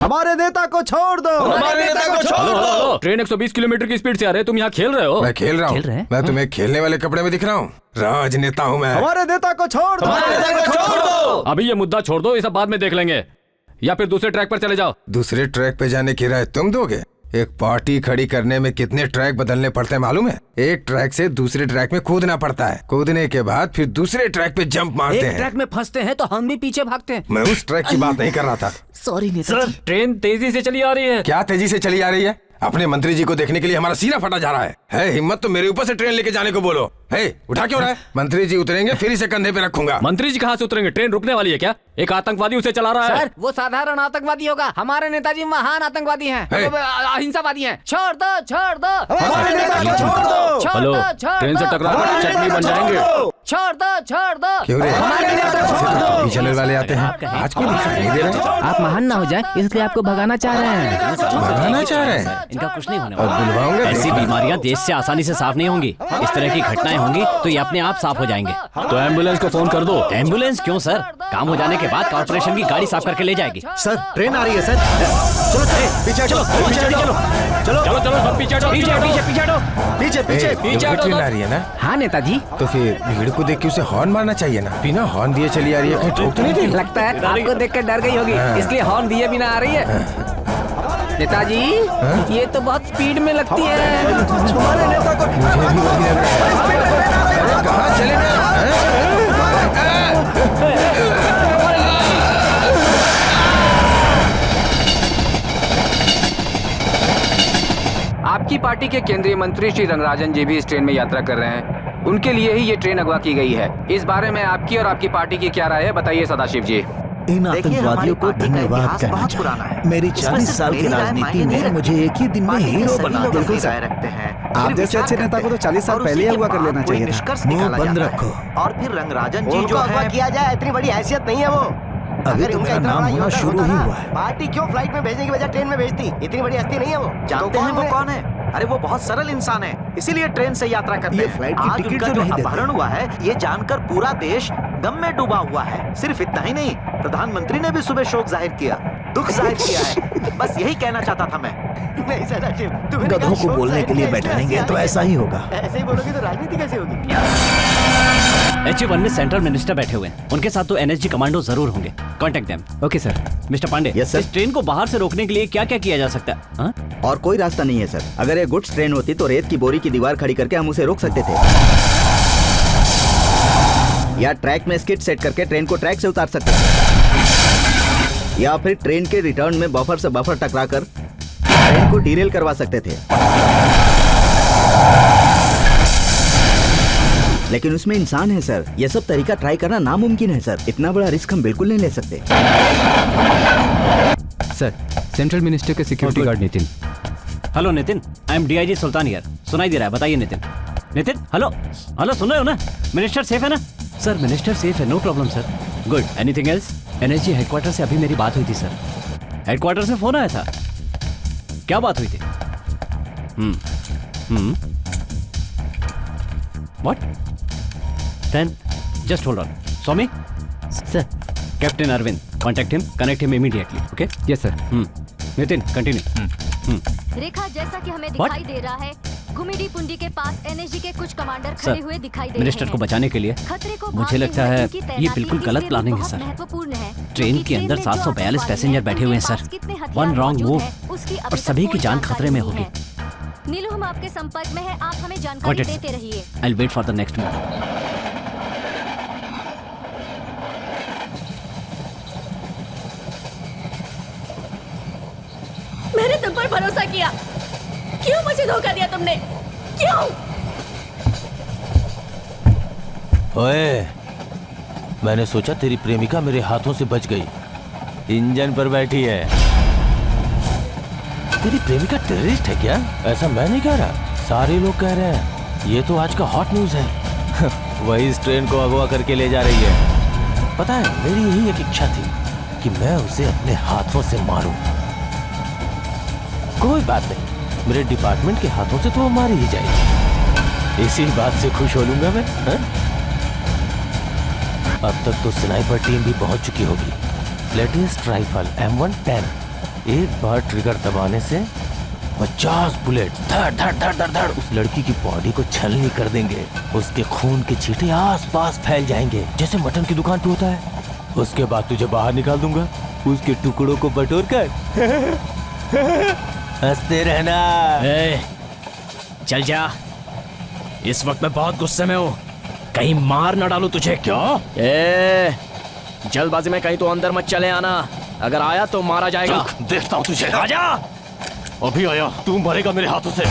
हमारे नेता को छोड़ दो, हमारे नेता को छोड़ दो। ट्रेन 120 किलोमीटर की स्पीड से आ रहे, तुम यहाँ खेल रहे हो? मैं खेल रहा हूँ? मैं तुम्हें खेलने वाले कपड़े में दिख रहा हूँ? राजनेता हूँ मैं। हमारे नेता को छोड़ दो, हमारे नेता को छोड़ दो। अभी ये मुद्दा छोड़ दो, ये सब बाद में देख लेंगे, या फिर दूसरे ट्रैक पर चले जाओ। दूसरे ट्रैक पे जाने की राय तुम दोगे? एक पार्टी खड़ी करने में कितने ट्रैक बदलने पड़ते हैं मालूम है? एक ट्रैक से दूसरे ट्रैक में कूदना पड़ता है, कूदने के बाद फिर दूसरे ट्रैक पे जंप मारते हैं। एक ट्रैक में फंसते हैं तो हम भी पीछे भागते हैं। मैं उस ट्रैक की बात नहीं कर रहा था। सॉरी नेता सर, ट्रेन तेजी से चली आ रही है। क्या तेजी से चली आ रही है? अपने मंत्री जी को देखने के लिए हमारा सीना फटा जा रहा है हिम्मत तो मेरे ऊपर से ट्रेन लेके जाने को बोलो। उठा क्यों रहा है? मंत्री जी उतरेंगे फिर इसे कंधे पे रखूंगा। मंत्री जी कहाँ से उतरेंगे? ट्रेन रुकने वाली है क्या? एक आतंकवादी उसे चला रहा है। सर, वो साधारण आतंकवादी होगा, हमारे नेताजी महान आतंकवादी हैं, अहिंसावादी हैं। छोड़ दो, छोड़ दो, हमारे नेता को छोड़ दो। हेलो, ट्रेन से टकराकर चटनी बन जाएंगे। छोड़ दो, छोड़ दो। क्यों रे? हमारे नेता को छोड़ दो। चलने वाले आते हैं, आज को नहीं दे रहे। आप महान ना हो जाए इसलिए आपको भगाना चाह रहे हैं। भगाना चाह रहे हैं? इनका कुछ नहीं होने और वाला। बुलवाऊंगा ऐसी बीमारियां देश से आसानी से साफ नहीं होंगी। इस तरह की घटनाएं होंगी तो ये अपने आप साफ हो जाएंगे। तो एम्बुलेंस को फोन कर दो। एम्बुलेंस क्यों सर? काम हो जाने के बाद कॉर्पोरेशन की गाड़ी साफ करके ले जाएगी। सर, ट्रेन आ रही है सर। चलो पीछे चलो पीछे चलो चलो चलो चलो सब पीछे हटो, पीछे पीछे पीछे हटो, पीछे पीछे पीछे हटो। ट्रेन आ रही है ना? हाँ नेताजी। तो फिर भीड़ को देख के उसे हॉर्न मारना चाहिए ना? बिना हॉर्न दिए चली आ रही है, कहीं ठोक तो नहीं दी? लगता है आपको देखकर डर गई होगी, इसलिए हॉर्न दिए बिना आ रही है। नेताजी, ये तो बहुत स्पीड में लगती है। हमारे नेता को मुझे भी वही लग रहा है। कहाँ चले गए? आपकी पार्टी के केंद्रीय मंत्री श्री रंगराजन जी भी इस ट्रेन में यात्रा कर रहे हैं। उनके लिए ही ये ट्रेन अगवा की गई है। इस बारे में आपकी और आपकी पार्टी की क्या राय है, बताइए सदाशिव जी। इन आतंकवादियों को धन्यवाद कहना चाहिए। मेरी 40 साल की राजनीति में मुझे एक ही दिन में हीरो बना दिया। रखते हैं। आप जैसे अच्छे नेता को तो 40 साल पहले ही हुआ कर लेना चाहिए था। मुंह बंद रखो। और फिर रंगराजन जी जो है किया जाए, इतनी बड़ी हैसियत नहीं है वो। अभी तो मेरा नाम होना शुरू ही हुआ है। पार्टी क्यों फ्लाइट में भेजने की बजाय ट्रेन में भेजती? इतनी बड़ी हस्ती नहीं है वो। जानते हैं वो कौन है? अरे वो बहुत सरल इंसान है, इसीलिए ट्रेन से यात्रा करते हैं। फ्लाइट की आज टिकट उनका जो जो नहीं देते। अपहरण हुआ है, ये जानकर पूरा देश गम में डूबा हुआ है। सिर्फ इतना ही नहीं, प्रधानमंत्री ने भी सुबह शोक जाहिर किया, दुख जाहिर किया है। बस यही कहना चाहता था मैं। नहीं सदाशिव, गधों को बोलने के लिए बैठाएंगे तो ऐसा ही होगा। ऐसे ही बोलोगे तो राजनीति कैसे होगी? H1 में सेंट्रल मिनिस्टर बैठे हुए हैं, उनके साथ तो एनएसजी कमांडो जरूर होंगे। Contact them. Okay sir. Mister Pandey, Yes, sir. इस ट्रेन को बाहर से रोकने के लिए क्या क्या किया जा सकता है? हाँ? और कोई रास्ता नहीं है सर। अगर ये गुड्स ट्रेन होती तो रेत की बोरी की दीवार खड़ी करके हम उसे रोक सकते थे, या ट्रैक में स्किड सेट करके ट्रेन को ट्रैक से उतार सकते थे, या फिर ट्रेन के रिटर्न में बफर से बफर टकराकर ट्रेन को डीरेल करवा सकते थे। लेकिन उसमें इंसान है सर, ये सब तरीका ट्राई करना नामुमकिन है सर। इतना बड़ा रिस्क हम बिल्कुल नहीं ले सकते। सर, सेंट्रल मिनिस्टर के security guard Nitin. Hello Nitin, I am DIG Sultan here. सुनाई दे रहा है? बताइए नितिन। नितिन, हेलो हेलो, सुन रहे हो ना? मिनिस्टर सेफ है ना? सर, मिनिस्टर सेफ है, no problem sir. Good. Anything else? NSG headquarter से अभी मेरी बात हुई थी सर। हेडक्वार्टर से फोन आया था? क्या बात हुई थी? What? Then just hold on. Swami? Sir. Captain Arvind. Contact him. Connect him immediately. Okay? Yes sir. Nitin, continue. रेखा, जैसा कि हमें दिखाई दे रहा है, गुमिडी पुंडी के पास एनएसजी के कुछ कमांडर सर, खड़े हुए दिखाई दे रहे हैं। मिनिस्टर को बचाने के लिए खतरे को मुझे लगता है ये बिल्कुल गलत प्लानिंग है सर। महत्वपूर्ण है। ट्रेन के अंदर 742 पैसेंजर बैठे हुए हैं सर। वन रॉन्ग मूव और सभी की जान खतरे में होगी। नीलू, हम आपके संपर्क में हैं, आप हमें जानकारी देते रहिए। I'll wait for the next move. मैंने तुम पर भरोसा किया, क्यों मुझे धोखा दिया तुमने? क्यों? ओए, मैंने सोचा तेरी प्रेमिका मेरे हाथों से बच गई, इंजन पर बैठी है। तेरी प्रेमिका टेररिस्ट है क्या? ऐसा मैं नहीं कह रहा, सारे लोग कह रहे हैं। ये तो आज का हॉट न्यूज है। वही इस ट्रेन को अगवा करके ले जा रही है। पता है, मेरी यही एक इच्छा थी कि मैं उसे अपने हाथों से मारूं। कोई बात नहीं, मेरे डिपार्टमेंट के हाथों से तो वो मारी ही जाएगी। इसी बात से खुश हो लूंगा मैं। हा? अब तक तो स्नाइपर टीम भी पहुंच चुकी होगी। लेटेस्ट राइफल M110 एक बार ट्रिगर दबाने से 50 बुलेट धड़ धड़ धड़ धड़ धड़ उस लड़की की बॉडी को छलनी कर देंगे। उसके खून के छींटे आसपास फैल जाएंगे जैसे मटन की दुकान पे होता है। उसके बाद तुझे बाहर निकाल दूंगा, उसके टुकड़ों को बटोर कर हंसते रहना। चल जा, इस वक्त मैं बहुत गुस्से में हूँ, कहीं मार न डालू तुझे। क्यों? जल्दबाजी में कहीं तो अंदर मत चले आना, अगर आया तो मारा जाएगा। देखता हूँ तुझे। आजा। अभी आया, तू मरेगा मेरे हाथों से।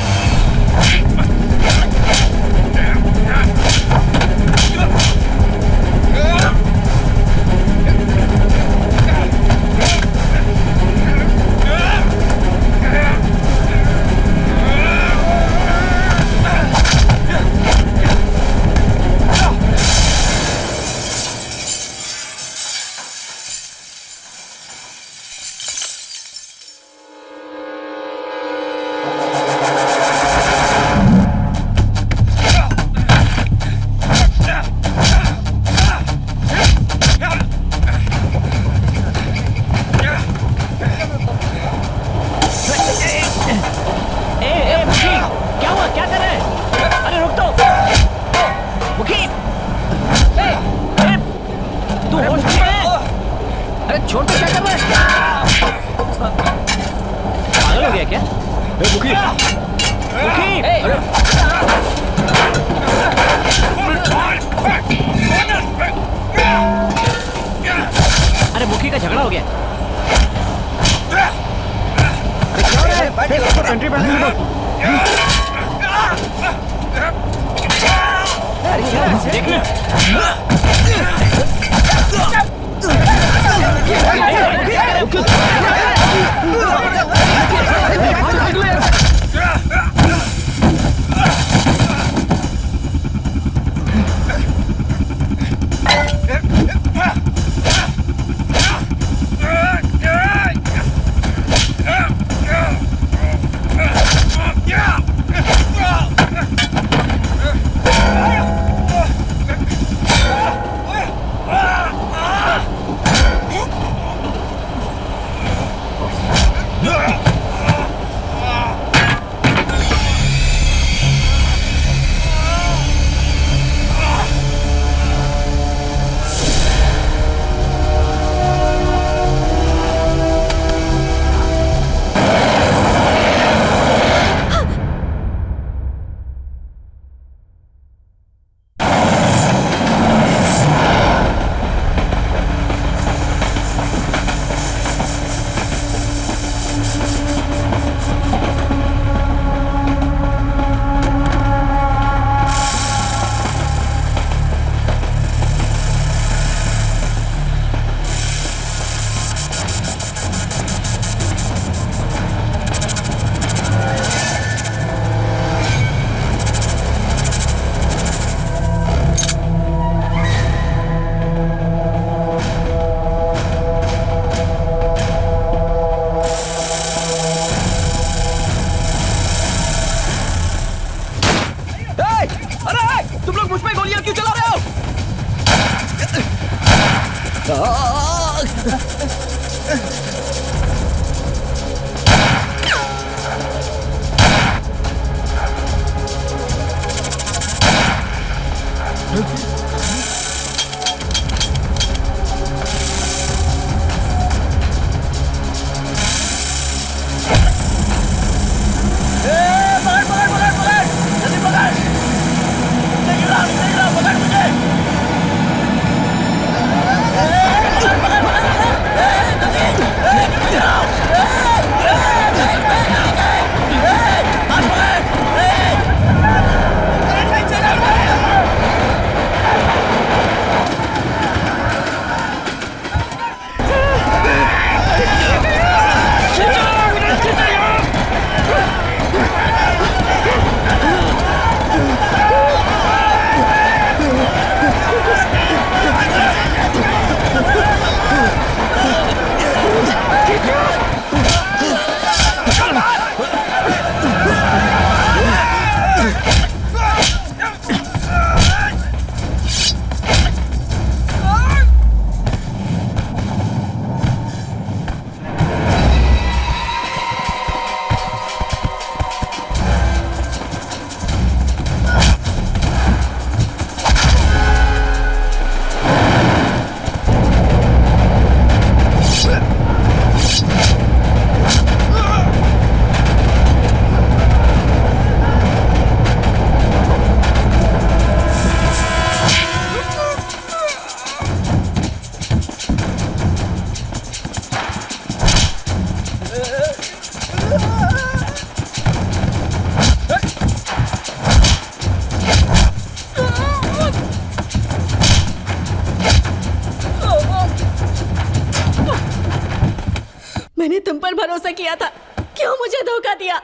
भरोसा किया था? क्यों मुझे धोखा दिया?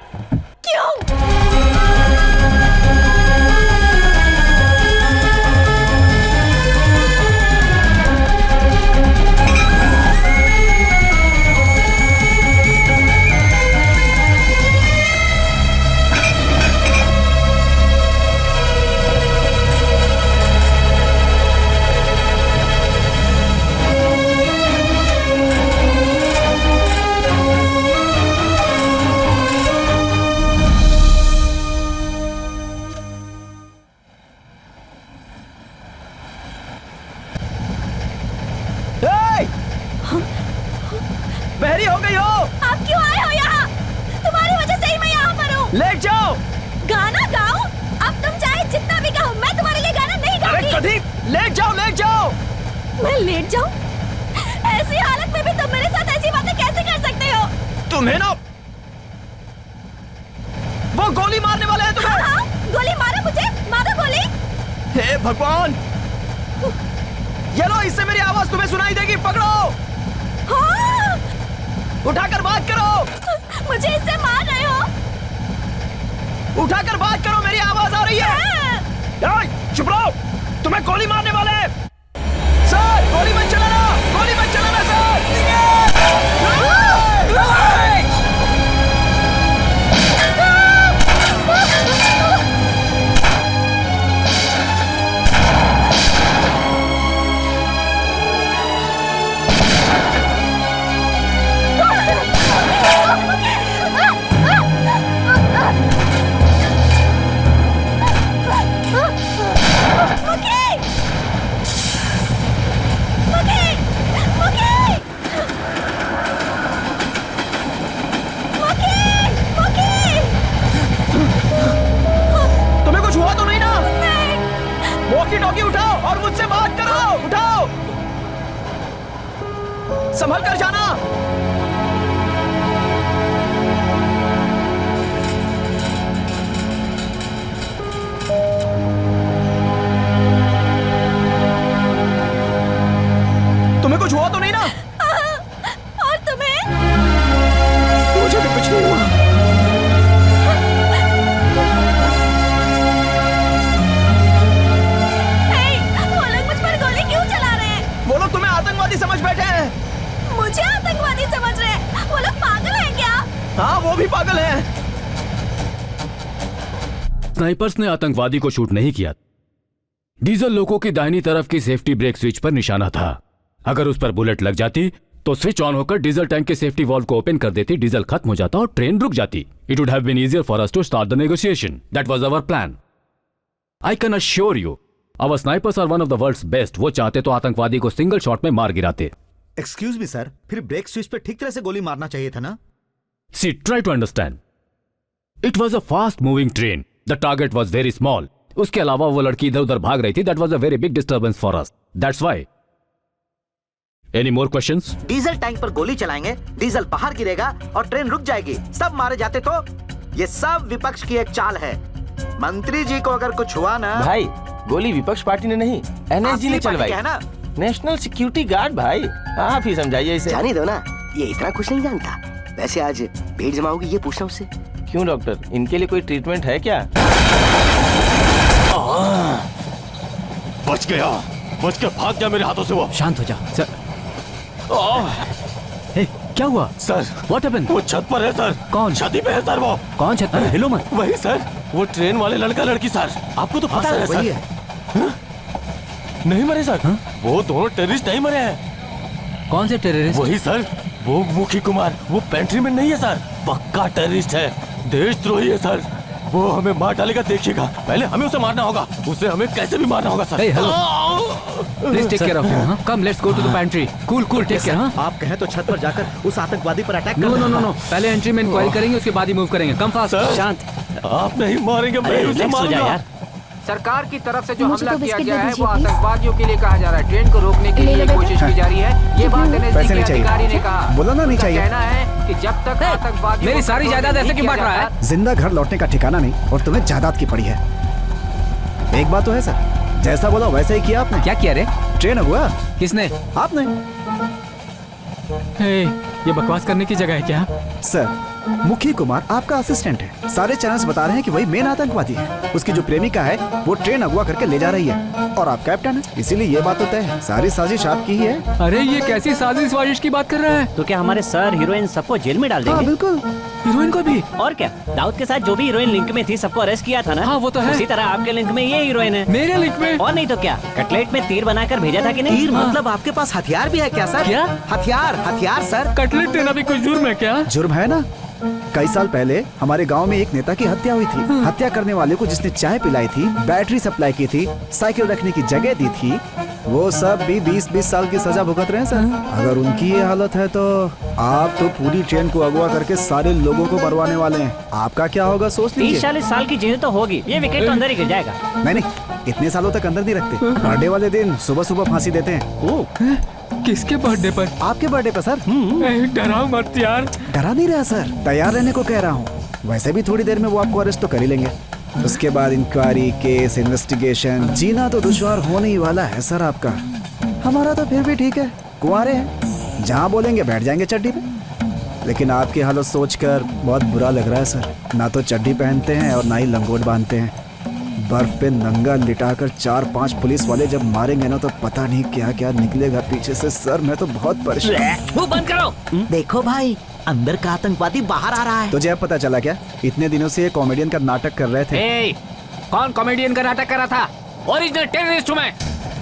क्यों? बहरी हो गई हो? आप क्यों आए हो यहाँ? तुम्हारी वजह से ही मैं यहाँ पर हूँ। लेट जाओ। गाना गाओ? अब तुम चाहे जितना भी गाओ, मैं तुम्हारे लिए गाना नहीं गाऊंगी। अरे कभी लेट जाओ, लेट जाओ। मैं लेट जाऊँ? ऐसी हालत में भी तुम मेरे साथ ऐसी बातें कैसे कर सकते हो? तुम्हें ना वो गोली मारने वाले हैं तुम्हें। हाँ, गोली मारो मुझे, मारो गोली। हे भगवान, ये लो, इससे मेरी आवाज तुम्हें सुनाई देगी। पकड़ो। हाँ। उठाकर बात करो। मुझे इससे मार रहे हो? उठाकर बात करो, मेरी आवाज आ रही है। चुप रहो, तुम्हें गोली मारने वाले हैं। सर, गोली मत चलाना, गोली मत चलाना सर। तुम्हें कुछ हुआ तो नहीं ना? वॉकी टॉकी उठाओ और मुझसे बात करो। उठाओ, संभल कर जाना। तुम्हें कुछ हुआ तो नहीं ना? और तुम्हें? मुझे तो कुछ नहीं हुआ। वो लोग मुझ पर गोली क्यों चला रहे हैं? वो लोग तुम्हें आतंकवादी समझ बैठे हैं। मुझे आतंकवादी समझ रहे हैं? वो लोग पागल हैं क्या? हाँ, वो भी पागल हैं। स्नाइपर्स ने आतंकवादी को शूट नहीं किया। डीजल लोको की दाहिनी तरफ की सेफ्टी ब्रेक स्विच पर निशाना था। अगर उस पर बुलेट लग जाती तो स्विच ऑन होकर डीजल टैंक के सेफ्टी वॉल्व को ओपन कर देती, डीजल खत्म हो जाता और ट्रेन रुक जाती। It would have been easier for us to start the negotiation. That was our plan. I can assure you our snipers are one of the world's best. वो चाहते तो आतंकवादी को सिंगल शॉट में मार गिराते। एक्सक्यूज मी सर, फिर brake switch पे ठीक तरह से गोली मारना चाहिए था ना? See, try to understand. It was a fast moving train. The target was very small. उसके अलावा वो लड़की इधर उधर भाग रही थी। That was a very big disturbance for us. That's why. Any more questions? Diesel tank पर गोली चलाएंगे, डीजल बाहर गिरेगा और ट्रेन रुक जाएगी, सब मारे जाते तो। ये सब विपक्ष की एक चाल है। मंत्री जी को अगर कुछ हुआ ना। भाई, गोली विपक्ष पार्टी ने नहीं, एनएसजी ने चलवाई है ना। National security guard. भाई आप ही समझाइए इसे। जाने दो ना, ये इतना कुछ नहीं जानता। वैसे आज भीड़ जमा होगी, ये पूछना उससे। क्यों डॉक्टर, इनके लिए कोई ट्रीटमेंट है क्या? बच गया, बच के भाग गया मेरे हाथों से वो। शांत हो जाओ सर। क्या हुआ सर? What happened? वो छत पर है सर। कौन? छत पे है सर। वो कौन छत पर? हिलो मत। वही सर, वो ट्रेन वाले लड़का लड़की सर। आपको तो पता है सर। नहीं मरे सर। वो दोनों टेररिस्ट नहीं मरे हैं। कौन से टेररिस्ट? वही सर, वो मुखी कुमार। वो पेंट्री में नहीं है सर, पक्का टेररिस्ट है, देशद्रोही है सर। वो हमें मार डालेगा, देखिएगा। पहले हमें उसे मारना होगा, उसे हमें कैसे भी मारना होगा सर। Please take care of him. Come, let's go to the pantry. Cool cool, take care. आप कहें तो छत पर जाकर उस आतंकवादी पर attack no no no no, पहले एंट्री में इंक्वायरी करेंगे, उसके बाद ही मूव करेंगे। Come fast. शांत। आप नहीं मारेंगे, मैं उसे मारूंगा। सरकार की तरफ से जो हमला किया गया है वो आतंकवादियों के लिए कहा जा रहा है। ट्रेन को रोकने के लिए कोशिश की जा रही है। ये बात एनएसजी के अधिकारी ने कहा। बोला ना नहीं चाहिए। कहना है कि जब तक आतंकवादियों मेरी सारी जायदाद ऐसे क्यों बांट रहा है? जिंदा घर लौटने का ठिकाना नहीं और तुम्हें जायदाद की पड़ी है। एक बात तो है सर, जैसा बोला वैसे ही किया आपने। क्या किया रे? ट्रेन हुआ। किसने? आपने। ये बकवास करने की जगह है क्या? सर, मुखी कुमार आपका असिस्टेंट है। सारे चैनल्स बता रहे हैं कि वही मेन आतंकवादी है। उसकी जो प्रेमिका है वो ट्रेन अगवा करके ले जा रही है और आप कैप्टन है, इसीलिए ये बात होता है। सारी साजिश आपकी ही है। अरे ये कैसी साजिश वाजिश की बात कर रहा है? तो क्या हमारे सर हीरोइन सबको जेल में डाल देंगे? हाँ बिल्कुल, हीरोइन को भी। और क्या, दाऊद के साथ जो भी हीरोइन लिंक में थी सबको अरेस्ट किया था ना? हाँ वो तो है। उसी तरह आपके लिंक में ये हीरोइन है। मेरे लिंक में? और नहीं तो क्या, कटलेट में तीर बनाकर भेजा था कि नहीं? तीर मतलब आपके पास हथियार भी है क्या सर? क्या हथियार सर? कटलेट देना भी कुछ जुर्म है क्या? जुर्म है ना। कई साल पहले हमारे गांव में एक नेता की हत्या हुई थी। हत्या करने वाले को जिसने चाय पिलाई थी, बैटरी सप्लाई की थी, साइकिल रखने की जगह दी थी, वो सब भी 20-20 साल की सजा भुगत रहे हैं सर। अगर उनकी ये हालत है तो आप तो पूरी ट्रेन को अगवा करके सारे लोगों को मरवाने वाले हैं। आपका क्या होगा सोच लीजिए। 30-40 साल की जेल तो होगी, ये विकेट तो अंदर ही गिर जाएगा। नहीं, इतने सालों तक अंदर नहीं रखते। बर्थडे वाले दिन सुबह सुबह फांसी देते हैं। किसके बर्थडे पर? आपके बर्थडे पर सर। डराओ मत यार। डरा नहीं रहा सर, तैयार रहने को कह रहा हूँ। वैसे भी थोड़ी देर में वो आपको अरेस्ट तो कर ही लेंगे। उसके बाद इंक्वायरी, केस, इन्वेस्टिगेशन, जीना तो दुश्वार होने ही वाला है सर आपका। हमारा तो फिर भी ठीक है, कुंवारे हैं, जहाँ बोलेंगे बैठ जाएंगे चड्डी पे। लेकिन आपकी हालत सोचकर बहुत बुरा लग रहा है सर। ना तो चड्डी पहनते हैं और ना ही लंगोट बांधते हैं। बर्फ पे नंगा लिटाकर 4-5 पुलिस वाले जब मारेंगे ना तो पता नहीं क्या क्या निकलेगा पीछे से। सर मैं तो बहुत परेशान। वो बंद करो। देखो भाई, अंदर का आतंकवादी बाहर आ रहा है। तुझे अब पता चला क्या? इतने दिनों से ये कॉमेडियन का नाटक कर रहे थे। कौन कॉमेडियन का नाटक कर रहा था? ओरिजिनल टेररिस्ट हूँ मैं।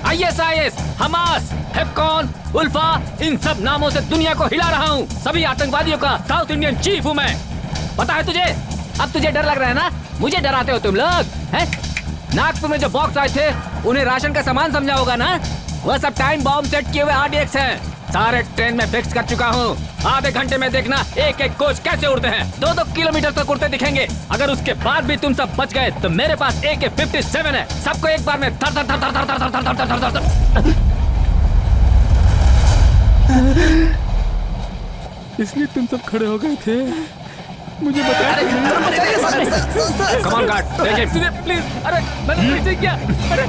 ISIS, हमास, हेपकॉन, उल्फा, इन सब नामों से दुनिया को हिला रहा हूँ। सभी आतंकवादियों का साउथ इंडियन चीफ हूँ मैं। पता है तुझे? अब तुझे डर लग रहा है ना? मुझे डराते हो तुम लोग हैं? नागपुर में जो बॉक्स आए थे उन्हें राशन का सामान समझा होगा ना? वह सब टाइम बॉम्ब सेट किए हुए RDX हैं। सारे ट्रेन में फिक्स कर चुका हूँ। आधे घंटे में देखना एक एक कोच कैसे उड़ते हैं। 2-2 किलोमीटर तक उड़ते दिखेंगे। अगर उसके बाद भी तुम सब बच गए तो मेरे पास AK-57 है। सबको एक बार में थर थर थर थर थर थर थर थर थर थर थर। इसलिए तुम सब खड़े हो गए थे? मुझे बताया। Come on guard, please. अरे मैंने कुछ नहीं किया। अरे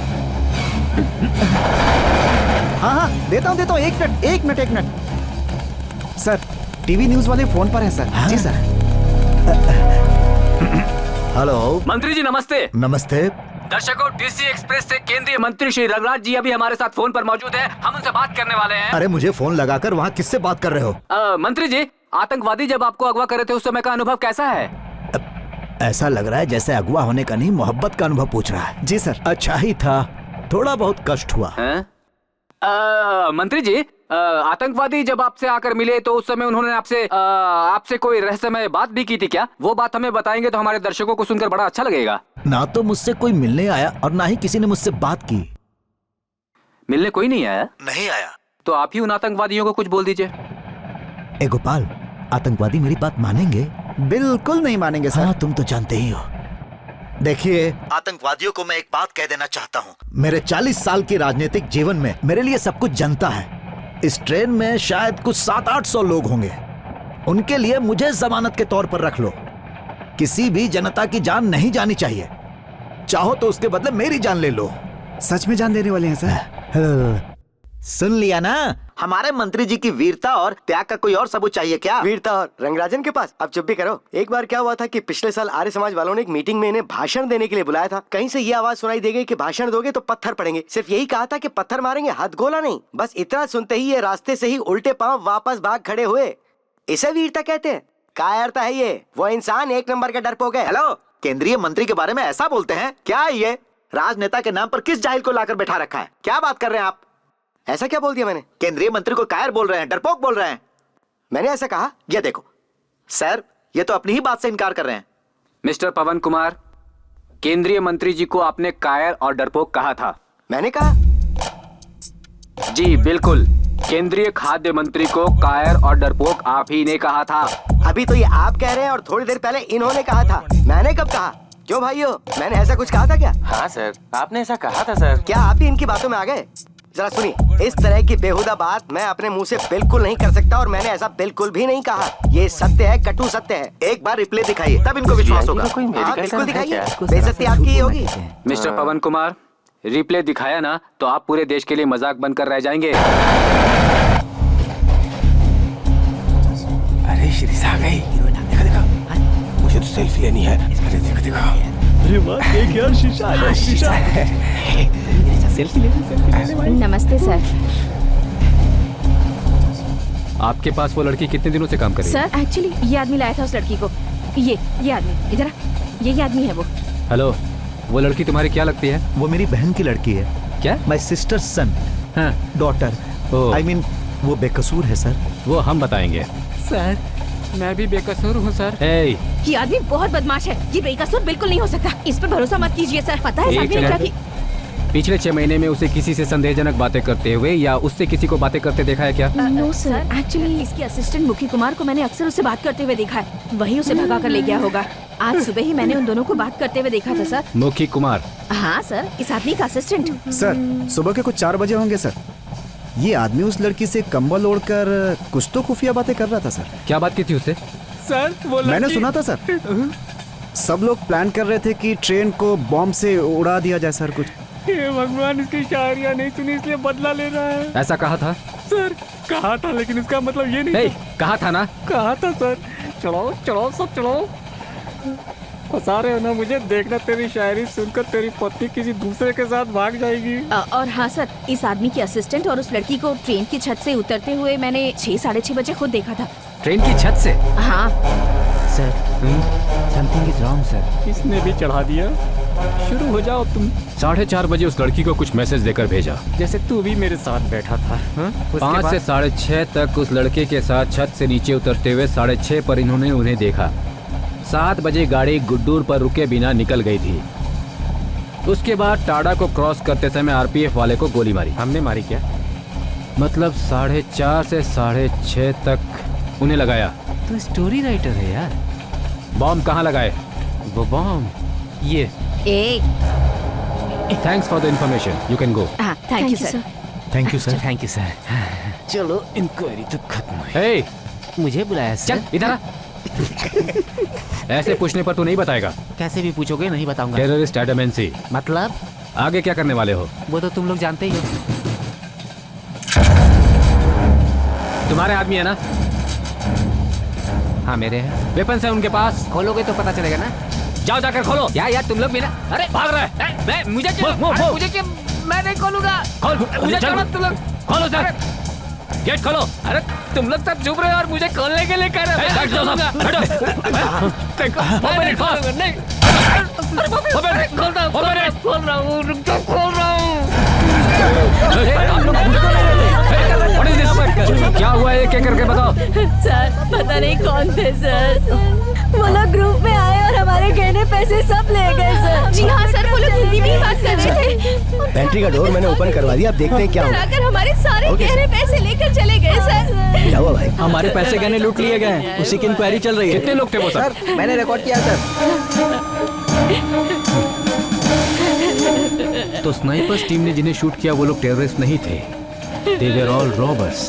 हाँ देता हूँ। एक मिनट सर, टीवी न्यूज वाले फोन पर हैं सर। हाँ? जी सर। हेलो मंत्री जी नमस्ते। नमस्ते। दर्शकों, DC एक्सप्रेस से केंद्रीय मंत्री श्री रंगराज जी अभी हमारे साथ फोन पर मौजूद हैं। हम उनसे बात करने वाले हैं। अरे मुझे फोन लगाकर वहाँ किससे बात कर रहे हो? मंत्री जी, आतंकवादी जब आपको अगवा कर रहे थे उस समय का अनुभव कैसा है? ऐसा लग रहा है जैसे अगवा होने का नहीं, मोहब्बत का अनुभव पूछ रहा है। जी सर। अच्छा ही था, थोड़ा बहुत कष्ट हुआ। मंत्री जी, आतंकवादी जब आपसे आकर मिले तो उस समय उन्होंने आपसे कोई रहस्यमय बात भी की थी क्या? वो बात हमें बताएंगे तो हमारे दर्शकों को सुनकर बड़ा अच्छा लगेगा। ना तो मुझसे कोई मिलने आया और ना ही किसी ने मुझसे बात की। मिलने कोई नहीं आया? नहीं आया। तो आप ही उन आतंकवादियों को कुछ बोल दीजिए। ए गोपाल, आतंकवादी मेरी बात मानेंगे? बिल्कुल नहीं मानेंगे सर। हाँ, तुम तो जानते ही हो। देखिए, आतंकवादियों को मैं एक बात कह देना चाहता हूँ। मेरे 40 साल की राजनीतिक जीवन में मेरे लिए सब कुछ जनता है। इस ट्रेन में शायद कुछ 700-800 लोग होंगे। उनके लिए मुझे जमानत के तौर पर रख लो। किसी भी जनता की जान नहीं जानी चाहिए। चाहो तो उसके बदले मेरी जान ले लो। सच में जान देने वाले हैं सर? सुन लिया ना? हमारे मंत्री जी की वीरता और त्याग का कोई और सबूत चाहिए क्या? वीरता और रंगराजन के पास? अब चुप भी करो। एक बार क्या हुआ था कि पिछले साल आर्य समाज वालों ने एक मीटिंग में इन्हें भाषण देने के लिए बुलाया था। कहीं से ये आवाज सुनाई दे गई कि भाषण दोगे तो पत्थर पड़ेंगे। सिर्फ यही कहा था कि पत्थर मारेंगे, हाथ गोला नहीं। बस इतना सुनते ही ये रास्ते से ही उल्टे पांव वापस भाग खड़े हुए। इसे वीरता कहते हैं? कायरता है ये। वो इंसान एक नंबर का डरपोक है। हेलो, केंद्रीय मंत्री के बारे में ऐसा बोलते हैं क्या? ये राजनेता के नाम पर किस जाहिल को लाकर बैठा रखा है? क्या बात कर रहे हैं आप? ऐसा क्या बोल दिया मैंने? केंद्रीय मंत्री को कायर बोल रहे हैं, डरपोक बोल रहे हैं। मैंने ऐसा कहा? ये देखो सर, ये तो अपनी ही बात से इनकार कर रहे हैं। मिस्टर पवन कुमार, केंद्रीय मंत्री जी को आपने कायर और डरपोक कहा था। मैंने कहा? जी बिल्कुल, केंद्रीय खाद्य मंत्री को कायर और डरपोक आप ही ने कहा था। अभी तो ये आप कह रहे हैं और थोड़ी देर पहले इन्होंने कहा था। मैंने कब कहा? क्यों भाइयों, मैंने ऐसा कुछ कहा था क्या? हाँ सर, आपने ऐसा कहा था सर। क्या आप भी इनकी बातों में आ गए? जरा सुनिए, इस तरह की बेहुदा बात मैं अपने मुंह से बिल्कुल नहीं कर सकता और मैंने ऐसा बिल्कुल भी नहीं कहा। ये सत्य है, कटु सत्य है। एक बार रिप्ले दिखाइए, तब इनको विश्वास होगा। हाँ बिल्कुल दिखाइए, बेइज्जती आपकी ही होगी। मिस्टर पवन कुमार, रिप्ले दिखाया ना तो आप पूरे देश के लिए मजाक बनकर रह जाएंगे। गई। मुझे तो सेल्फी लेनी है। अरे देखो देखो। अरे वाह, देख यार शीशा है, शीशा है। सेल्फी लेने भाई। नमस्ते सर। आपके पास वो लड़की कितने दिनों से काम कर रही है? सर एक्चुअली ये आदमी लाया था उस लड़की को। ये आदमी इधर, ये आदमी है वो। हेलो, वो लड़की तुम्हारी क्या लगती है? वो मेरी बहन की लड़की है। क्या? My sister son, daughter. I mean वो बेकसूर है सर। वो हम बताएंगे। सर मैं भी बेकसूर हूँ सर। ये आदमी बहुत बदमाश है, ये बेकसूर बिल्कुल नहीं हो सकता। इस पर भरोसा मत कीजिए सर। पता है साहब ने क्या की? पिछले 6 महीने में उसे किसी से संदेहजनक बातें करते हुए या उससे किसी को बातें करते देखा है क्या? नो सर, एक्चुअली इसके असिस्टेंट मुखी कुमार को मैंने अक्सर उससे बात करते हुए देखा है। वही उसे भगा कर ले गया होगा। आज सुबह ही मैंने उन दोनों को बात करते हुए देखा था सर। मुखी कुमार? हाँ सर, इस आदमी का असिस्टेंट। सर सुबह के कुछ 4 बजे होंगे सर। ये आदमी उस लड़की से कंबल ओढ़कर कुछ तो खुफिया बातें कर रहा था सर। क्या बात की थी उससे? सर वो मैंने सुना था सर। सब लोग प्लान कर रहे थे कि ट्रेन को बॉम्ब से उड़ा दिया जाए सर। कुछ हे भगवान, इसकी शायरियाँ नहीं सुनी इसलिए बदला ले रहा है। ऐसा कहा था? सर कहा था, लेकिन इसका मतलब ये नहीं कहा था ना? कहा था सर। चलो चलो सब चलो। फंसा रहे हो ना मुझे। देखना तेरी शायरी सुनकर तेरी पत्नी किसी दूसरे के साथ भाग जाएगी। और हाँ सर, इस आदमी के असिस्टेंट और उस लड़की को ट्रेन की छत से उतरते हुए मैंने 6 साढ़े 6 बजे खुद देखा था। ट्रेन की छत से? हाँ sir, something is wrong sir. इसने भी चढ़ा दिया। शुरू हो जाओ तुम। 4:30 बजे उस लड़की को कुछ मैसेज देकर भेजा, जैसे तू भी मेरे साथ बैठा था। 5 से 6:30 तक उस लड़के के साथ छत से नीचे उतरते हुए 6:30 पर इन्होंने उन्हें देखा। 7 बजे गाड़ी गुड्डूर पर रुके बिना निकल गई थी। उसके बाद टाडा को क्रॉस करते समय आरपीएफ वाले को गोली मारी। हमने मारी क्या? मतलब 4:30 से 6:30 तक उन्हें लगाया। तो स्टोरी राइटर है यार। बॉम्ब कहाँ लगाए? वो बॉम्ब ये। Thanks for the information, you can go. Thank you sir. Thank you sir. Thank you sir. चलो इंक्वायरी तो खत्म हुई। हे, मुझे बुलाया सर। चल इधर आ। ऐसे पूछने पर तू नहीं बताएगा। कैसे भी पूछोगे नहीं बताऊंगा। टेररिस्ट एडमेंसी मतलब? आगे क्या करने वाले हो? वो तो तुम लोग जानते ही हो। तुम्हारे आदमी है ना? हाँ मेरे हैं। वेपन्स है उनके पास? खोलोगे तो पता चलेगा ना। जाओ जाकर खोलो। यार तुम लोग भी ना। अरे भाग रहा है। मैं मुझे क्या मैं नहीं खोलूंगा। मुझे तुम लोग खोलो सर। गेट खोलो। अरे तुम लोग सब चुप रहे हो और मुझे खोलने के लिए कह रहे हो। खोल रहा हूँ, रुक जाओ, खोल रहा हूँ। क्या हुआ है? क्या करके बताओ। सर पता नहीं कौन थे सर। वो लोग ग्रुप में आए और हमारे गहने पैसे सब ले गए सर। जी हाँ सर, वो लोग हिंदी में ही बात कर रहे थे। पेंट्री का डोर मैंने ओपन करवा दिया, अब देखते हैं क्या होगा। हमारे सारे गहने पैसे लेकर चले गए सर। क्या हुआ भाई? हमारे पैसे गहने लूट लिए गए हैं, उसी की इंक्वायरी चल रही है। कितने लोग थे वो सर? मैंने रिकॉर्ड किया सर। तो स्नाइपर्स टीम ने जिन्हें शूट किया वो लोग टेररिस्ट नहीं थे। They were all robbers।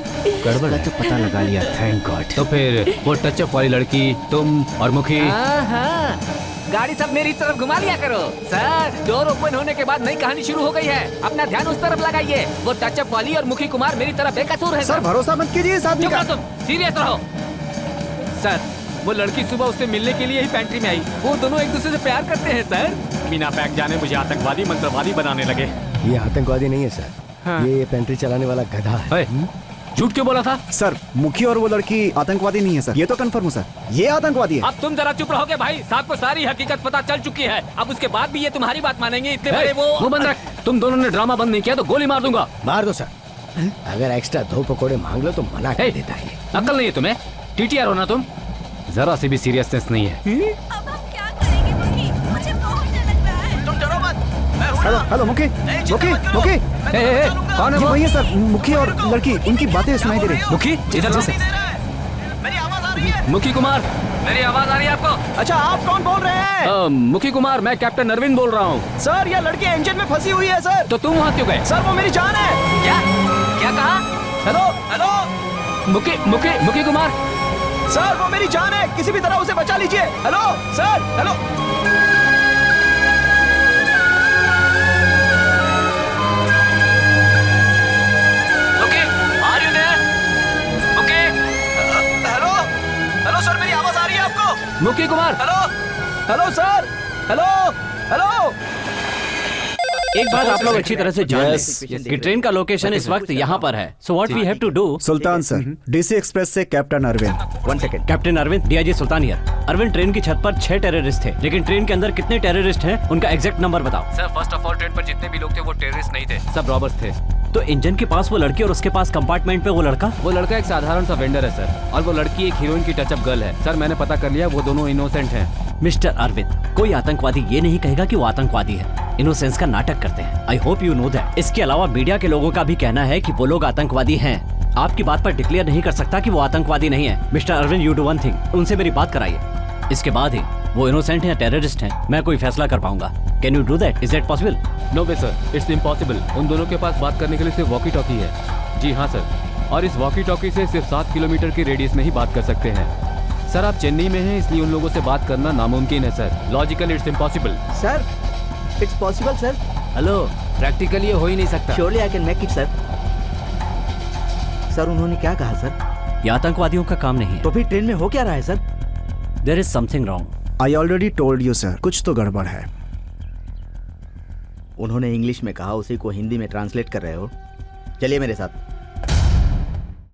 गड़बड़ है। तो पता लगा लिया, थैंक गॉड। तो फिर वो टचअप वाली लड़की, तुम और मुखी? गाड़ी सब मेरी तरफ घुमा लिया करो सर। डोर ओपन होने के बाद नई कहानी शुरू हो गई है। अपना ध्यान उस तरफ लगाइए। वो टचअप वाली और मुखी कुमार मेरी तरफ बेकसूर है सर। भरोसा मत कीजिए इस आदमी का। तुम सीरियस रहो सर। वो लड़की सुबह उससे मिलने के लिए ही पेंट्री में आई। वो दोनों एक दूसरे से प्यार करते हैं सर। बिना पैक जाने मुझे आतंकवादी मंत्रवादी बनाने लगे। ये आतंकवादी नहीं है सर। हाँ। ये पेंट्री चलाने वाला गधा है। झूठ क्यों बोला था? सर मुखी और वो लड़की आतंकवादी नहीं है सर। ये तो कंफर्म है सर, ये आतंकवादी है। अब तुम जरा चुप रहोगे भाई। साहब को सारी हकीकत पता चल चुकी है। अब उसके बाद भी ये तुम्हारी बात मानेंगे? इतने बड़े वो बंद रख। तुम दोनों ने ड्रामा बंद नहीं किया तो गोली मार दूंगा। मार दो सर। अगर एक्स्ट्रा 2 पकोड़े मांग लो तो मना कर देता है। अकल नहीं है तुम्हें? टीटीआर हो ना तुम? जरा सी भी सीरियसनेस नहीं है। अब हम क्या करेंगे मुखी? मुझे बहुत डर लग रहा है। तुम डरो मत। हेलो हेलो मुखी मुखी मुखी। कौन है वो? वही है सर, मुखी और लड़की, उनकी बातें सुनाई दे रही। मुखी इधर से। मेरी आवाज आ रही है? मुखी कुमार, मेरी आवाज आ रही है आपको? अच्छा आप कौन बोल रहे हैं? मुखी कुमार, मैं कैप्टन अरविंद बोल रहा हूँ। सर ये लड़की इंजन में फंसी हुई है सर। तो तुम वहाँ क्यों गए? सर वो मेरी जान है। क्या क्या कहा? हेलो हेलो मुखी कुमार। सर वो मेरी जान है, किसी भी तरह उसे बचा लीजिए। Hello sir. Hello okay, are you there? Okay. Hello hello sir मेरी आवाज Mukhi Kumar. Hello hello sir, hello hello. एक बात आप लोग अच्छी तरह से जान लें कि ट्रेन का लोकेशन इस वक्त यहाँ पर है। So what we have to do. Sultan sir, DC express से captain Arvind. 1 second. Captain Arvind, DIG Sultan here. Arvind, train की छत पर 6 टेररिस्ट थे, लेकिन ट्रेन के अंदर कितने टेररिस्ट हैं उनका एग्जैक्ट नंबर बताओ। Sir first of all train पर जितने भी लोग थे वो टेररिस्ट नहीं थे, सब रॉबर्स थे। तो इंजन के पास वो लड़की और उसके पास कंपार्टमेंट पे वो लड़का एक साधारण सा वेंडर है सर, और वो लड़की एक हीरोइन की टचअप गर्ल है। सर मैंने पता कर लिया, वो दोनों इनोसेंट हैं। मिस्टर अरविंद, कोई आतंकवादी ये नहीं कहेगा कि वो आतंकवादी है। इनोसेंस का नाटक करते हैं। I hope you know that. इसके अलावा मीडिया के लोगों का भी कहना है कि वो लोग आतंकवादी हैं। आपकी बात पर डिक्लेयर नहीं कर सकता कि वो आतंकवादी नहीं है। Mister Arvind, you do one thing, उनसे मेरी बात कराइए। इसके बाद ही वो इनोसेंट हैं या टेररिस्ट हैं मैं कोई फैसला कर पाऊंगा। Can you do that? Is that possible? No way sir, it's impossible. उन दोनों के पास बात करने के लिए सिर्फ वॉकी टॉकी है। जी हाँ सर, और इस वॉकी टॉकी से सिर्फ 7 किलोमीटर की रेडियस में ही बात कर सकते हैं। सर आप चेन्नई में हैं, इसलिए उन लोगों से बात करना नामुमकिन है sir. Logically it's impossible. Sir it's possible sir. Hello, practically ये हो ही नहीं सकता। Surely I can make it sir. Sir उन्होंने क्या कहा सर? ये आतंकवादियों का काम नहीं है। तो फिर ट्रेन में हो क्या रहा है sir? There is something wrong. I already told you sir, कुछ तो गड़बड़ है। उन्होंने इंग्लिश में कहा, उसी को हिंदी में ट्रांसलेट कर रहे हो। चलिए मेरे साथ।